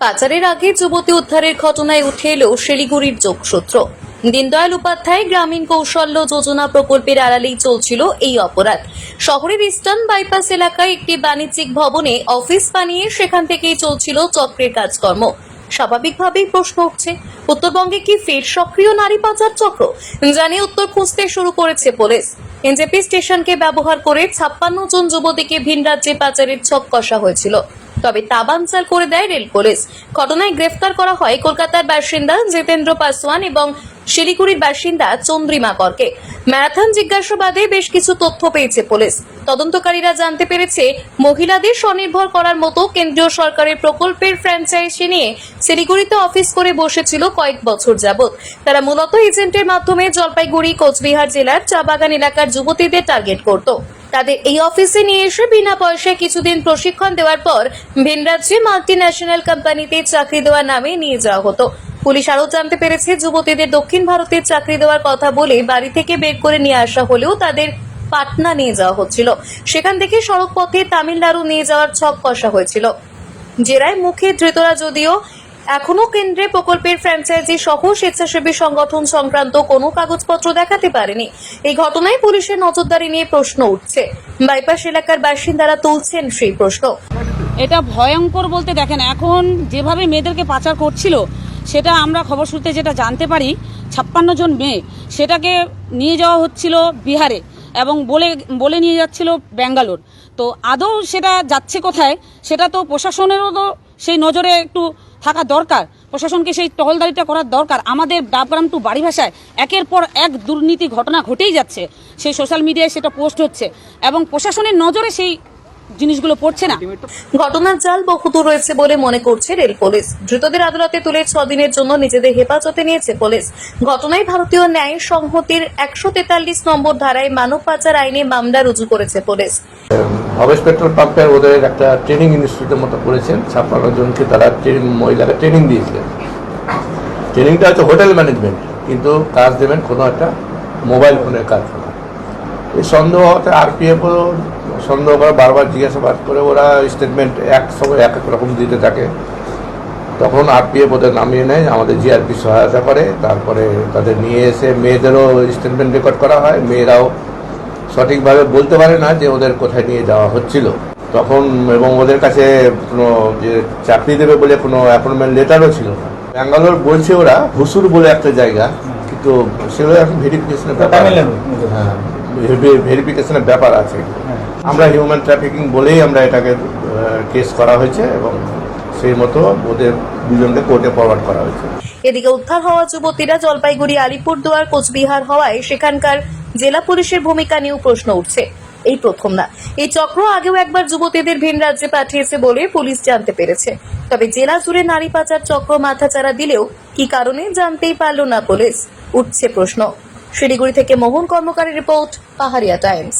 পাচারের আগে যুবতী উদ্ধারের ঘটনায় উঠে এলো শিলিগুড়ির যোগসূত্র। দীনদয়াল উপাধ্যায় গ্রামীণ কৌশল্য যোজনা প্রকল্পের আড়ালেই চলছিল এই অপরাধ। শহরের ইস্টার্ন বাইপাস এলাকায় একটি বাণিজ্যিক ভবনে অফিস বানিয়ে সেখান থেকেই চলছিল চক্রের কাজকর্ম। স্বাভাবিকভাবেই প্রশ্ন উঠছে, উত্তরবঙ্গে কি ফের সক্রিয় নারী পাচার চক্র? জানিয়ে উত্তর খুঁজতে শুরু করেছে পুলিশ। এনজেপি স্টেশনকে ব্যবহার করে 56 জন যুবতীকে ভিন রাজ্যে পাচারের ছক কষা হয়েছিল। তবে তা বানচাল করে দেয় রেল পুলিশ। ঘটনায় গ্রেফতার করা হয় কলকাতার বাসিন্দা জিতেন্দ্র পাসওয়ান এবং শিলিগুড়ির বাসিন্দা চন্দ্রিমা করকে। ম্যারাথন জিজ্ঞাসাবাদে বেশ কিছু তথ্য পেয়েছে পুলিশ। তদন্তকারীরা জানতে পেরেছে, মহিলাদের স্বনির্ভর করার মতো কেন্দ্রীয় সরকারের প্রকল্পের ফ্র্যাঞ্চাইজি নিয়ে শিলিগুড়িতে অফিস করে বসেছিল কয়েক বছর যাবৎ। তারা মূলত এজেন্টের মাধ্যমে জলপাইগুড়ি, কোচবিহার জেলার চা বাগান এলাকার যুবতীদের টার্গেট করত। তাদের এই অফিসে নিয়ে এসে বিনা পয়সায় কিছুদিন প্রশিক্ষণ দেওয়ার পর ভিন রাজ্যে মাল্টি ন্যাশনাল কোম্পানিতে চাকরি দেওয়ার নামে নিয়ে যাওয়া হতো। পুলিশ আরও জানতে পেরেছে, যুবতীদের দক্ষিণ ভারতে চাকরি দেওয়ার কথা বলে বাড়ি থেকে বের করে নিয়ে আসা হলেও তাদের পাটনা নিয়ে যাওয়া হচ্ছিল। সেখান থেকে সড়ক পথে তামিলনাড়ু নিয়ে যাওয়ার ছক কষা হয়েছিল। জেরায় মুখে ধৃতরা যদিও এখনো কেন্দ্রে প্রকল্পের ফ্র্যাঞ্চাইজি সহ স্বেচ্ছাসেবী সংগঠন সংক্রান্ত কোনো কাগজপত্র দেখাতে পারেনি। এই ঘটনায় পুলিশের নজরদারি নিয়ে প্রশ্ন উঠছে। বাইপাস এলাকার বাসিন্দারা তুলছেন সেই প্রশ্ন। এটা ভয়ঙ্কর বলতে দেখেন, এখন যেভাবে মেয়েদেরকে পাচার করছিল সেটা আমরা খবর সূত্রে যেটা জানতে পারি, 56 জন মেয়ে সেটাকে নিয়ে যাওয়া হচ্ছিল বিহারে এবং বলে নিয়ে যাচ্ছিল ব্যাঙ্গালোর। তো আদৌ সেটা যাচ্ছে কোথায় সেটা তো প্রশাসনেরও তো সেই নজরে একটু থাকা দরকার, প্রশাসনকে সেই টহলদারিটা করার দরকার। আমাদের ডাবগ্রাম টু বাড়ি ভাষায় একের পর এক দুর্নীতি ঘটনা ঘটেই যাচ্ছে, সেই সোশ্যাল মিডিয়ায় সেটা পোস্ট হচ্ছে এবং প্রশাসনের নজরে সেই জিনিসগুলো পড়ছে না। ঘটনার জাল বহুদূর রয়েছে বলে মনে করছে রেল পুলিশ। ধৃতদের আদালতে তুলে 6 দিনের জন্য নিজেদের হেফাজতে নিয়েছে পুলিশ। ঘটনায় ভারতীয় ন্যায় সংহতির 143 নম্বর ধারায় মানব পাচার আইনে মামলা রুজু করেছে পুলিশ। ভবেশ পেট্রোল পাম্পে ওদের একটা ট্রেনিং ইনস্টিটিউটের মতো করেছেন, 56 জনকে তারা মহিলাকে ট্রেনিং দিয়েছিলেন। ট্রেনিংটা হচ্ছে হোটেল ম্যানেজমেন্ট, কিন্তু কাজ দেবেন কোনো একটা মোবাইল ফোনের কারখানা। এই সন্দেহ হতে আরপিএফও সন্দেহ করে, বারবার জিজ্ঞাসাবাদ করে ওরা স্টেটমেন্ট এক সময় এক এক রকম দিতে থাকে। তখন আরপিএফ ওদের নামিয়ে নেয়, আমাদের জিআরপি সহায়তা করে। তারপরে তাদের নিয়ে এসে মেয়েদেরও স্টেটমেন্ট রেকর্ড করা হয়। মেয়েরাও সঠিকভাবে বলতে পারে না যে ওদের কোথায় নিয়ে যাওয়া হচ্ছিল তখন, এবং ওদের কাছে কোনো যে চাকরি দেবে বলে কোনো অ্যাপয়েন্টমেন্ট লেটারও ছিল না। ব্যাঙ্গালোর বলছে ওরা হুসুর বলে একটা জায়গা, কিন্তু সেগুলো এখন ভেরিফিকেশনের ব্যাপার। হ্যাঁ, ভেরিফিকেশনের ব্যাপার আছে। আমরা হিউম্যান ট্রাফিকিং বলেই আমরা এটাকে কেস করা হয়েছে এবং সেই মতো ওদের দুজনকে কোর্টে ফরওয়ার্ড করা হয়েছে। এদিকে উদ্ধার হওয়া যুবতীরা জলপাইগুড়ি, আলিপুরদুয়ার, কোচবিহার হওয়ায় সেখানকার জেলা পুলিশের ভূমিকা নিয়েও প্রশ্ন উঠছে। এই প্রথম না, এই চক্র আগেও একবার যুবতীদের ভিন রাজ্যে পাঠিয়েছে বলে পুলিশ জানতে পেরেছে। তবে জেলা জুড়ে নারী পাচার চক্র মাথাচাড়া দিলেও কি কারণে জানতেই পারল না পুলিশ, উঠছে প্রশ্ন। শিলিগুড়ি থেকে মোহন কর্মকারের রিপোর্ট, পাহাড়িয়া টাইমস।